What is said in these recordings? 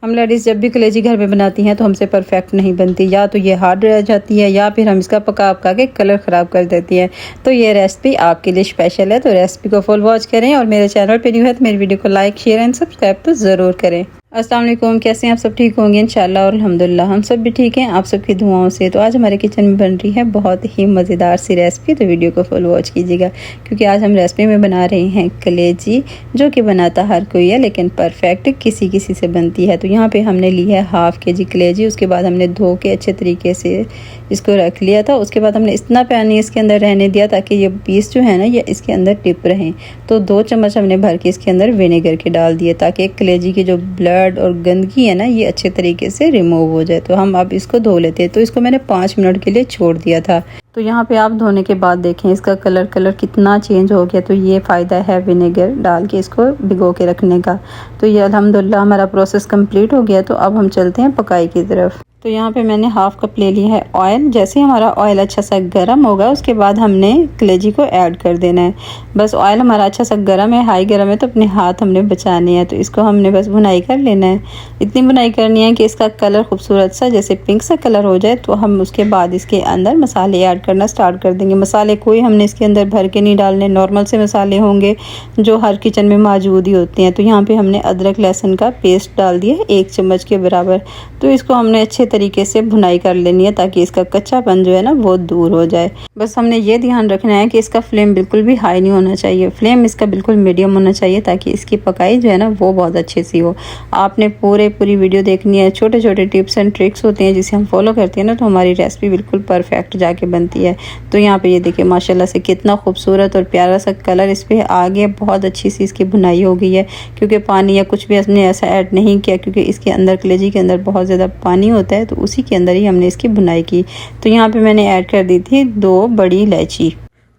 हम लेडीज़ जब भी कलेजी घर में बनाती हैं तो हमसे परफेक्ट नहीं बनती, या तो ये हार्ड रह जाती है या फिर हम इसका पका पका के कलर ख़राब कर देती हैं। तो ये रेसिपी आपके लिए स्पेशल है, तो रेसिपी को फुल वॉच करें और मेरे चैनल पे न्यू है तो मेरी वीडियो को लाइक शेयर एंड सब्सक्राइब तो ज़रूर करें। अस्सलाम वालेकुम, कैसे हैं आप सब? ठीक होंगे इंशाल्लाह और अल्हम्दुलिल्लाह हम सब भी ठीक हैं आप सबकी दुआओं से। तो आज हमारे किचन में बन रही है बहुत ही मज़ेदार सी रेसिपी, तो वीडियो को फुल वॉच कीजिएगा क्योंकि आज हम रेसिपी में बना रहे हैं कलेजी, जो कि बनाता हर कोई है लेकिन परफेक्ट किसी किसी से बनती है। तो यहाँ पे हमने ली है हाफ़ kg कलेजी। उसके बाद हमने धो के अच्छे तरीके से इसको रख लिया था। उसके बाद हमने इतना पानी इसके अंदर रहने दिया ताकि ये पीस जो है ना ये इसके अंदर टिप रहें। तो 2 चम्मच हमने भर के इसके अंदर विनेगर के डाल दिए ताकि कलेजी की जो ब्लड और गंदगी है ना ये अच्छे तरीके से रिमूव हो जाए। तो हम अब इसको धो लेते हैं। तो इसको मैंने 5 मिनट के लिए छोड़ दिया था। तो यहाँ पे आप धोने के बाद देखें इसका कलर कितना चेंज हो गया। तो ये फ़ायदा है विनेगर डाल के इसको भिगो के रखने का। तो ये अल्हम्दुलिल्लाह हमारा प्रोसेस कंप्लीट हो गया। तो अब हम चलते हैं पकाई की तरफ। तो यहाँ पे मैंने हाफ़ कप ले लिया है ऑयल। जैसे हमारा ऑयल अच्छा सा गर्म होगा उसके बाद हमने कलेजी को ऐड कर देना है। बस ऑयल हमारा अच्छा सा गर्म है, हाई गर्म है, तो अपने हाथ हमने बचाने हैं। तो इसको हमने बस भुनाई कर लेना है। इतनी भुनाई करनी है कि इसका कलर खूबसूरत सा जैसे पिंक सा कलर हो जाए। तो हम उसके बाद इसके अंदर मसाले ऐड करना स्टार्ट कर देंगे। मसाले कोई हमने इसके अंदर भर के नहीं डालने, नॉर्मल से मसाले होंगे जो हर किचन में मौजूद ही होते हैं। तो यहाँ पे हमने अदरक लहसुन का पेस्ट डाल दिया 1 चम्मच के बराबर। तो इसको हमने अच्छे तरीके से भुनाई कर लेनी है ताकि इसका कच्चापन जो है ना वो दूर हो जाए। बस हमने ये ध्यान रखना है कि इसका फ्लेम बिल्कुल भी हाई नहीं होना चाहिए, फ्लेम इसका बिल्कुल मीडियम होना चाहिए ताकि इसकी पकाई जो है ना वो बहुत अच्छी सी हो। आपने पूरी वीडियो देखनी है। छोटे छोटे टिप्स एंड ट्रिक्स होते हैं जिसे हम फॉलो करते हैं ना तो हमारी रेसिपी बिल्कुल परफेक्ट जाके बनती है। तो यहाँ पे ये देखिए माशाल्लाह से कितना खूबसूरत और प्यारा सा कलर इस पर आ गया। बहुत अच्छी सी इसकी भुनाई हो गई है क्योंकि पानी या कुछ भी हमने ऐसा ऐड नहीं किया क्योंकि इसके अंदर कलेजी के अंदर बहुत ज़्यादा पानी होता है। तो उसी के अंदर ही हमने इसकी भुनाई की। तो यहाँ पे मैंने ऐड कर दी थी 2 बड़ी इलायची।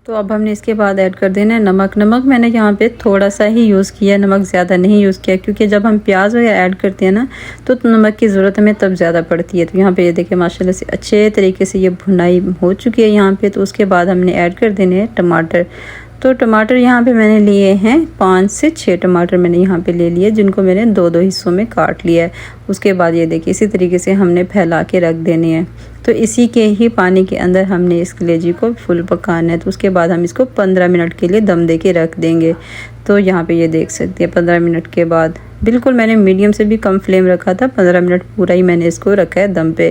तो अब हमने इसके बाद ऐड कर देना है नमक। नमक मैंने यहाँ पे थोड़ा सा ही यूज़ किया, नमक ज़्यादा नहीं यूज़ किया क्योंकि जब हम प्याज वगैरह ऐड करते हैं ना तो नमक की ज़रूरत हमें तब ज़्यादा पड़ती है। तो यहाँ पे ये देखिए माशाल्लाह से अच्छे तरीके से ये भुनाई हो चुकी है यहाँ पे। तो उसके बाद हमने ऐड कर देने हैं टमाटर। तो टमाटर यहाँ पे मैंने लिए हैं 5 से 6 टमाटर मैंने यहाँ पे ले लिए, जिनको मैंने 2-2 हिस्सों में काट लिया है। उसके बाद ये देखिए इसी तरीके से हमने फैला के रख देने हैं। तो इसी के ही पानी के अंदर हमने इस कलेजी को फुल पकाना है। तो उसके बाद हम इसको 15 मिनट के लिए दम दे के रख देंगे। तो यहाँ पे ये देख सकते हैं 15 मिनट के बाद बिल्कुल मैंने मीडियम से भी कम फ्लेम रखा था, 15 मिनट पूरा ही मैंने इसको रखा है दम पे।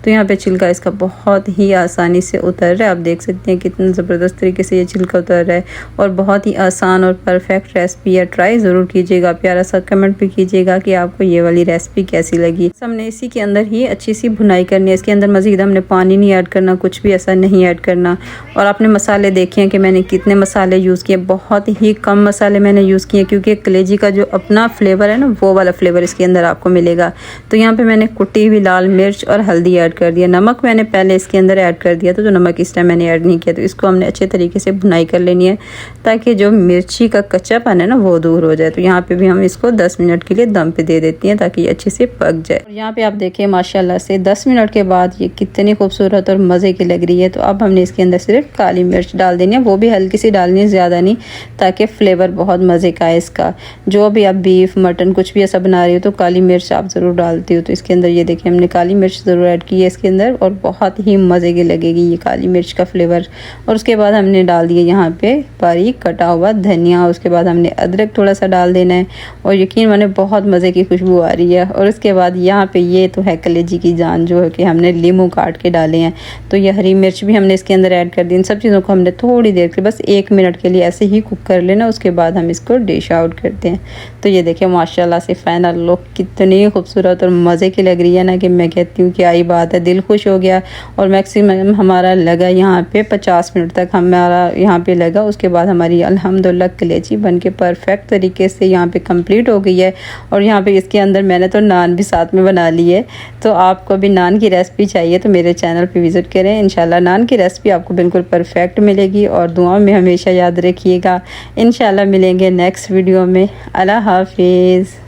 तो यहाँ पे छिलका इसका बहुत ही आसानी से उतर रहा है। आप देख सकते हैं कितना ज़बरदस्त तरीके से ये छिलका उतर रहा है और बहुत ही आसान और परफेक्ट रेसिपी है। ट्राई ज़रूर कीजिएगा, प्यारा सा कमेंट भी कीजिएगा कि आपको ये वाली रेसिपी कैसी लगी। हमने इसी के अंदर ही अच्छी सी भुनाई करनी है। इसके अंदर मज़ीद हमने पानी नहीं ऐड करना, कुछ भी ऐसा नहीं ऐड करना। और आपने मसाले देखे हैं कि मैंने कितने मसाले यूज़ किए, बहुत ही कम मसाले मैंने यूज़ किए क्योंकि कलेजी का जो अपना फ्लेवर है ना वो वाला फ्लेवर इसके अंदर आपको मिलेगा। तो यहाँ पे मैंने कुटी हुई लाल मिर्च और हल्दी ऐड कर दिया। नमक मैंने पहले इसके अंदर ऐड कर दिया था, तो नमक इस टाइम मैंने ऐड नहीं किया। तो इसको हमने अच्छे तरीके से भुनाई कर लेनी है ताकि जो मिर्ची का कच्चापन है ना वो दूर हो जाए। तो यहाँ पे भी हम इसको 10 मिनट के लिए दम पे दे देती हैं ताकि ये अच्छे से पक जाए। और यहाँ पे आप देखिए माशाल्लाह से 10 मिनट के बाद ये कितनी खूबसूरत और मज़े की लग रही है। तो अब हमने इसके अंदर सिर्फ काली मिर्च डाल देनी है, वो भी हल्की सी डालनी है, ज़्यादा नहीं, ताकि फ्लेवर बहुत मज़े का है इसका। जो भी आप बीफ मटन कुछ भी ऐसा बना रही हो तो काली मिर्च आप ज़रूर डालती हो। तो इसके अंदर ये देखिए हमने काली मिर्च ज़रूर ऐड की है इसके अंदर और बहुत ही मज़े की लगेगी ये काली मिर्च का फ्लेवर। और उसके बाद हमने डाल दिया यहाँ पे बारीक कटा हुआ धनिया। उसके बाद हमने अदरक थोड़ा सा डाल देना है और यकीन माने बहुत मज़े की खुशबू आ रही है। और उसके बाद यहाँ पे ये तो है कलेजी की जान जो है कि हमने लीमू काट के डाले हैं। तो ये हरी मिर्च भी हमने इसके अंदर ऐड कर दी। इन सब चीज़ों को हमने थोड़ी देर के बस 1 मिनट के लिए ऐसे ही कुक कर लेना। उसके बाद हम इसको डिश आउट करते हैं। तो ये देखिए माशाल्लाह से फाइनल लुक कितनी खूबसूरत और मज़े की लग रही है ना कि मैं कहती हूँ क्या ही बात है, दिल खुश हो गया। और मैक्सिमम हमारा लगा यहाँ पे 50 मिनट तक हमारा यहाँ पे लगा। उसके बाद हमारी अल्हम्दुलिल्लाह कलेजी बन के परफेक्ट तरीके से यहाँ पे कंप्लीट हो गई है। और यहाँ पे इसके अंदर मैंने तो नान भी साथ में बना ली है। तो आपको भी नान की रेसिपी चाहिए तो मेरे चैनल पे विज़िट करें। इंशाल्लाह नान की रेसिपी आपको बिल्कुल परफेक्ट मिलेगी। और दुआ में हमेशा याद रखिएगा। इंशाल्लाह मिलेंगे नेक्स्ट वीडियो में। अल्लाह हाफिज़।